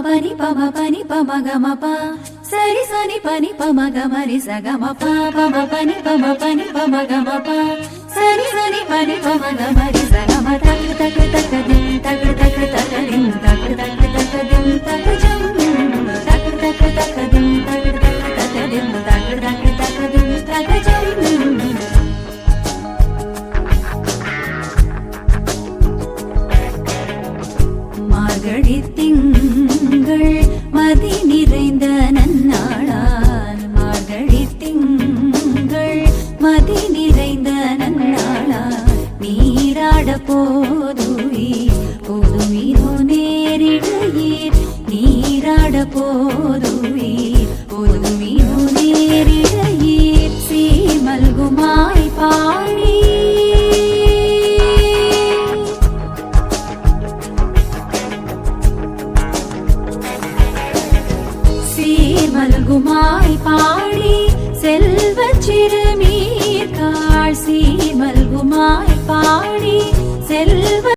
pani pama pani pama gama pa sari sani pani pama gama ri sa gama pa pama pani pama gama pa sari sani pani pama gama ri sa gama tak tak tak dim tak tak tak dim tak tak tak dim tak jam tak tak tak dim tak tak tak dim tak tak tak dim tak jam மார்கழி திங்கள் மதி நிறைந்த நன்னாளால் மார்கழி திங்கள் மதி நிறைந்த நன்னாளால் நீராட போதுவீரோ நேரிடையீர் நீராட போதுவீரோ நேரிடையீர் சீமல்குமாய் பாடி மல்குமாய் பாடி செல்ல